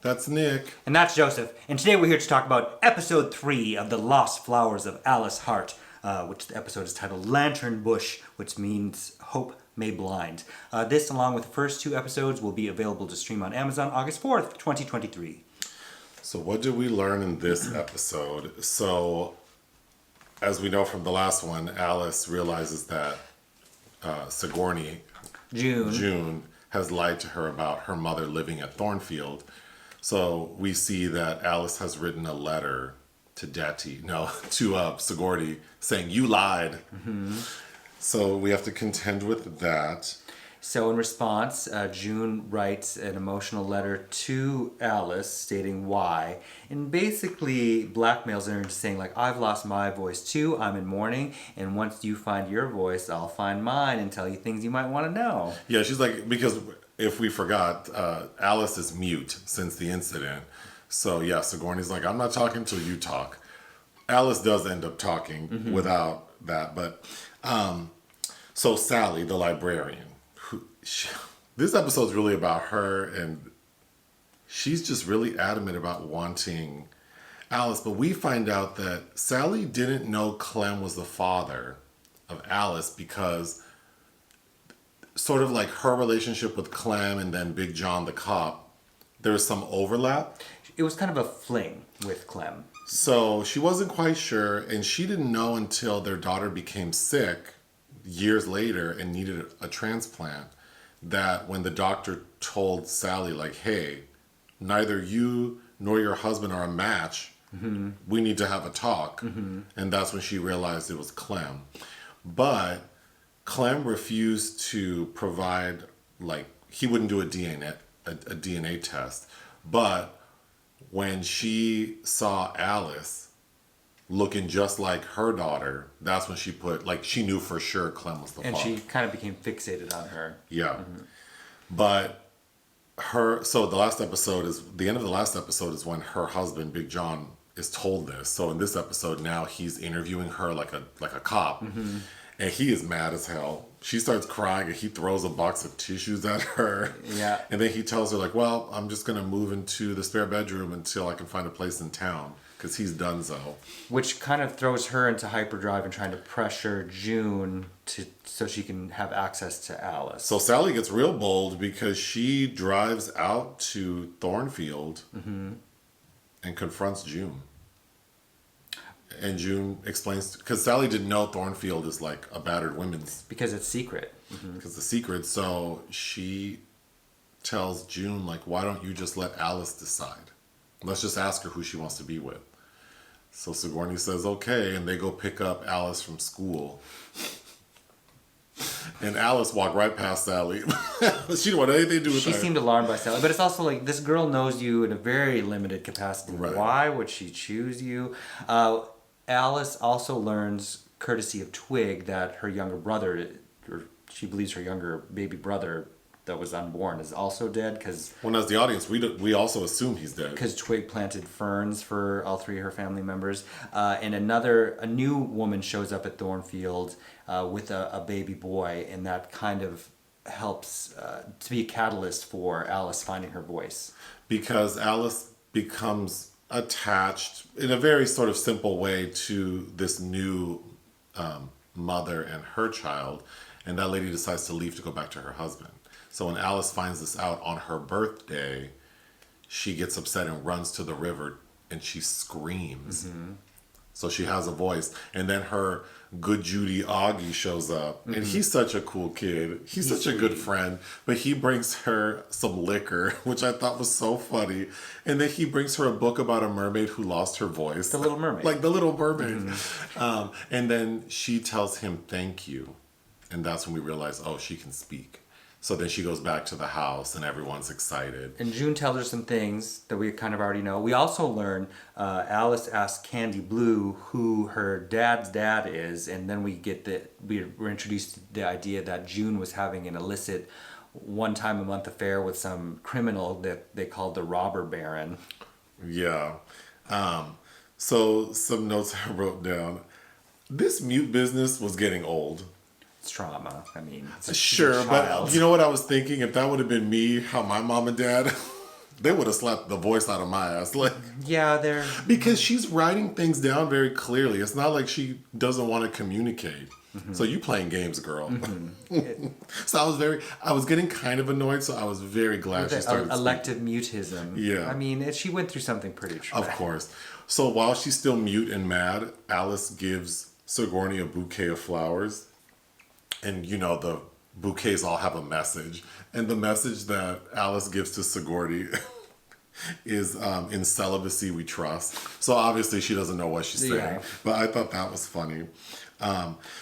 That's Nick. And that's Joseph. And today we're here to talk about episode 3 of The Lost Flowers of Alice Hart, which the episode is titled Lantern Bush, which means Hope May Blind. This, along with the first 2 episodes, will be available to stream on Amazon August 4th, 2023. So what did we learn in this episode? So, as we know from the last one, Alice realizes that Sigourney, June, has lied to her about her mother living at Thornfield. So we see that Alice has written a letter to Sigourney saying, you lied. Mm-hmm. So we have to contend with that. So in response, June writes an emotional letter to Alice stating why, and basically blackmails her into saying, like, I've lost my voice too, I'm in mourning, and once you find your voice, I'll find mine and tell you things you might want to know. Yeah, she's like, because if we forgot, Alice is mute since the incident. So yeah, Sigourney's like, I'm not talking till you talk. Alice does end up talking without that, but so Sally, the librarian, this episode's really about her, and she's just really adamant about wanting Alice, but we find out that Sally didn't know Clem was the father of Alice because sort of like her relationship with Clem and then Big John the cop, there was some overlap. It was kind of a fling with Clem. So she wasn't quite sure, and she didn't know until their daughter became sick years later and needed a transplant, that when the doctor told Sally, like, hey, neither you nor your husband are a match, we need to have a talk. And that's when she realized it was Clem. But Clem refused to provide, like, he wouldn't do a DNA test. But when she saw Alice looking just like her daughter, that's when she put, like, she knew for sure Clem was the father. And she kind of became fixated on her. Yeah. But so the end of the last episode is when her husband, Big John, is told this. So in this episode now, he's interviewing her like a cop. And he is mad as hell. She starts crying and he throws a box of tissues at her. Yeah. And then he tells her, like, well, I'm just going to move into the spare bedroom until I can find a place in town. Because he's donezo. Which kind of throws her into hyperdrive and trying to pressure June so she can have access to Alice. So Sally gets real bold because she drives out to Thornfield and confronts June. And June explains, because Sally didn't know Thornfield is like a battered women's. Because it's secret. Because it's secret. So she tells June, like, why don't you just let Alice decide? Let's just ask her who she wants to be with. So Sigourney says, okay, and they go pick up Alice from school. And Alice walked right past Sally. She didn't want anything to do with her. She seemed alarmed by Sally, but it's also like, this girl knows you in a very limited capacity. Right. Why would she choose you? Alice also learns, courtesy of Twig, that her younger brother, or she believes her younger baby brother that was unborn, is also dead. When as the audience, we also assume he's dead. Because Twig planted ferns for all 3 of her family members. And a new woman shows up at Thornfield with a baby boy, and that kind of helps to be a catalyst for Alice finding her voice. Because Alice becomes attached in a very sort of simple way to this new mother and her child, and that lady decides to leave to go back to her husband. So when Alice finds this out on her birthday, she gets upset and runs to the river and she screams. So she has a voice. And then her good Judy Augie shows up. And he's such a cool kid. He's such a good friend. But he brings her some liquor, which I thought was so funny. And then he brings her a book about a mermaid who lost her voice. The Little Mermaid. Like The Little Mermaid. And then she tells him thank you. And that's when we realize, oh, she can speak. So then she goes back to the house and everyone's excited. And June tells her some things that we kind of already know. We also learn Alice asks Candy Blue who her dad's dad is, and then we're introduced to the idea that June was having an illicit one-time-a-month affair with some criminal that they called the Robber Baron. Yeah. So some notes I wrote down. This mute business was getting old. It's trauma. I mean, sure, but you know what I was thinking? If that would have been me, how my mom and dad they would have slapped the voice out of my ass. Like, Yeah, they're... because she's writing things down very clearly. It's not like she doesn't want to communicate. So you playing games, girl. So I was getting kind of annoyed. So I was very glad she started elective mutism. Yeah. I mean, she went through something pretty traumatic. Of course. So while she's still mute and mad, Alice gives Sigourney a bouquet of flowers. And, you know, the bouquets all have a message. And the message that Alice gives to Sigourney is in celibacy we trust. So obviously she doesn't know what she's saying. Yeah. But I thought that was funny.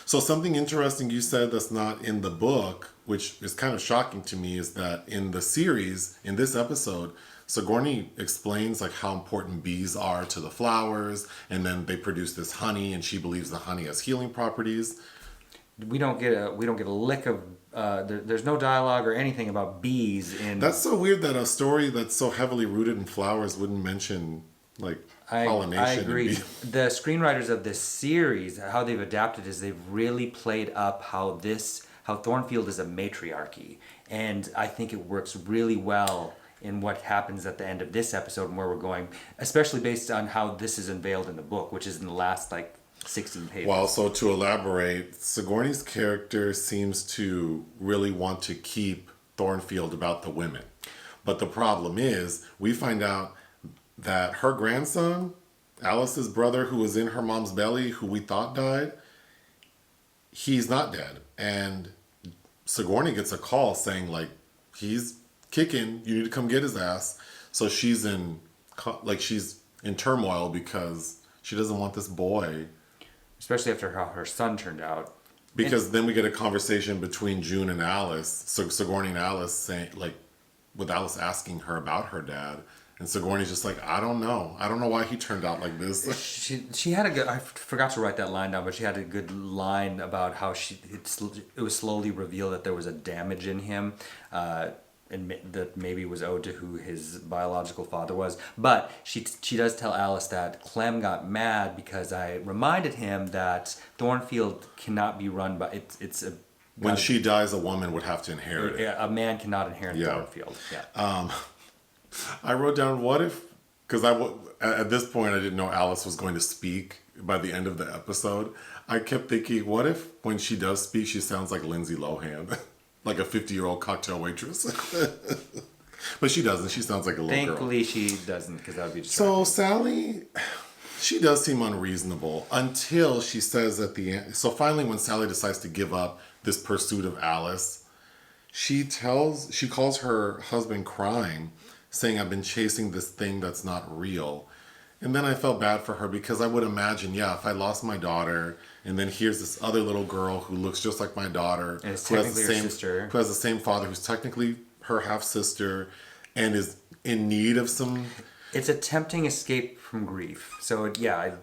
So something interesting you said that's not in the book, which is kind of shocking to me, is that in the series, in this episode, Sigourney explains like how important bees are to the flowers, and then they produce this honey, and she believes the honey has healing properties. We don't get a lick of there's no dialogue or anything about bees in. That's so weird that a story that's so heavily rooted in flowers wouldn't mention like pollination. I agree. And The screenwriters of this series, how they've adapted is they've really played up how Thornfield is a matriarchy, and I think it works really well in what happens at the end of this episode and where we're going, especially based on how this is unveiled in the book, which is in the last 16 pages. Well, so to elaborate, Sigourney's character seems to really want to keep Thornfield about the women. But the problem is, we find out that her grandson, Alice's brother, who was in her mom's belly, who we thought died, he's not dead. And Sigourney gets a call saying, like, he's kicking, you need to come get his ass. So she's in turmoil because she doesn't want this boy. Especially after how her son turned out. Because then we get a conversation between June and Alice, Sigourney and Alice, saying, like, with Alice asking her about her dad. And Sigourney's just like, I don't know why he turned out like this. She had a good, I forgot to write that line down, but she had a good line about how it was slowly revealed that there was a damage in him. And that maybe was owed to who his biological father was. But she does tell Alice that Clem got mad because I reminded him that Thornfield cannot be run by... When she dies, a woman would have to inherit it. A man cannot inherit Thornfield. Yeah. I wrote down, what if... Because at this point, I didn't know Alice was going to speak by the end of the episode. I kept thinking, what if when she does speak, she sounds like Lindsay Lohan? Like a 50-year-old cocktail waitress. But she doesn't. She sounds like a little girl. Thankfully, she doesn't, because that would be So distracting. Sally, she does seem unreasonable until she says at the end. So finally, when Sally decides to give up this pursuit of Alice, she calls her husband crying, saying, I've been chasing this thing that's not real. And then I felt bad for her because I would imagine, if I lost my daughter, and then here's this other little girl who looks just like my daughter, and it's technically her sister, who has the same father, who's technically her half sister, and is in need of some. It's a tempting escape from grief. So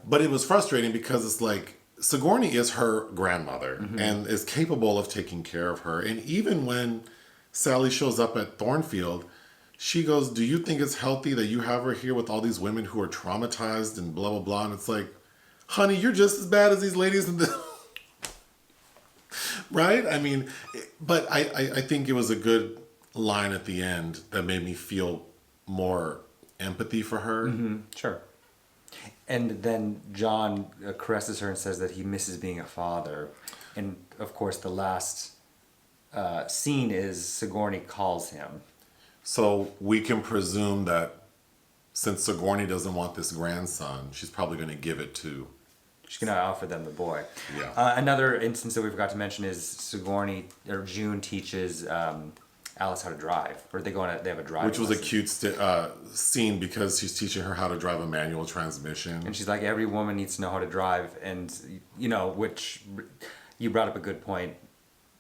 But it was frustrating because it's like Sigourney is her grandmother and is capable of taking care of her, and even when Sally shows up at Thornfield, she goes, do you think it's healthy that you have her here with all these women who are traumatized and blah, blah, blah? And it's like, honey, you're just as bad as these ladies in the... Right? I mean, but I think it was a good line at the end that made me feel more empathy for her. Mm-hmm. Sure. And then John caresses her and says that he misses being a father. And, of course, the last scene is Sigourney calls him. So we can presume that since Sigourney doesn't want this grandson, she's probably going to give it to... She's going to offer them the boy. Yeah. Another instance that we forgot to mention is June teaches Alice how to drive. Or they have a driving Which was lesson. a cute scene because she's teaching her how to drive a manual transmission. And she's like, every woman needs to know how to drive. And, which you brought up a good point,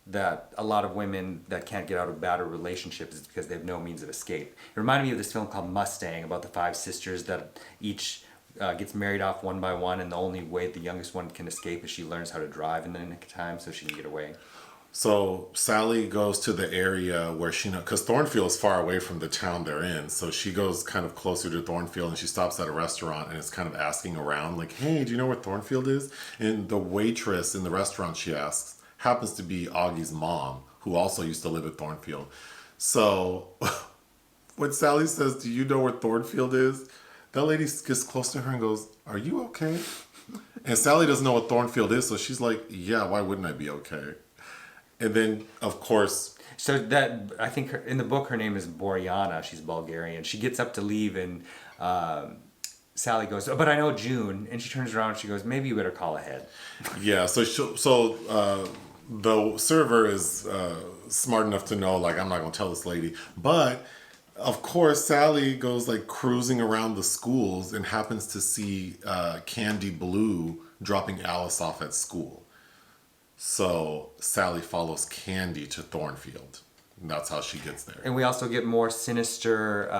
that a lot of women that can't get out of bad relationships is because they have no means of escape. It reminded me of this film called Mustang about the 5 sisters that each gets married off one by one, and the only way the youngest one can escape is she learns how to drive in the nick of time so she can get away. So Sally goes to the area where because Thornfield is far away from the town they're in, so she goes kind of closer to Thornfield, and she stops at a restaurant and is kind of asking around, like, hey, do you know where Thornfield is? And the waitress in the restaurant, she asks, happens to be Augie's mom, who also used to live at Thornfield. So when Sally says, "Do you know where Thornfield is?" That lady gets close to her and goes, "Are you okay?" And Sally doesn't know what Thornfield is, so she's like, "Yeah, why wouldn't I be okay?" And then, of course, So that I think in the book her name is Borjana. She's Bulgarian. She gets up to leave and Sally goes, "Oh, but I know June." And she turns around and she goes, "Maybe you better call ahead." yeah. The server is smart enough to know, like, I'm not gonna tell this lady, but of course Sally goes like cruising around the schools and happens to see Candy Blue dropping Alice off at school. So Sally follows Candy to Thornfield. And that's how she gets there. And we also get more sinister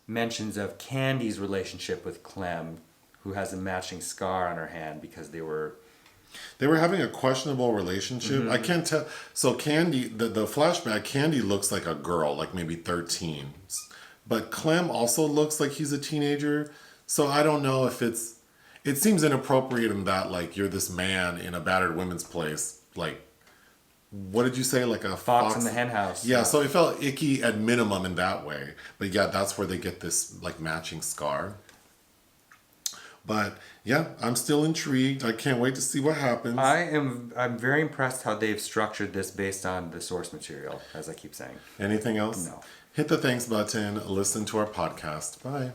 mentions of Candy's relationship with Clem, who has a matching scar on her hand because they were having a questionable relationship. I can't tell. So Candy, the flashback, Candy looks like a girl, like maybe 13. But Clem also looks like he's a teenager. So I don't know if it seems inappropriate in that, like, you're this man in a battered women's place. Like, what did you say? Like a Fox in the hen house. Yeah, so it felt icky at minimum in that way. But yeah, that's where they get this, like, matching scar. But yeah, I'm still intrigued. I can't wait to see what happens. I'm very impressed how they've structured this based on the source material, as I keep saying. Anything else? No. Hit the thanks button. Listen to our podcast. Bye.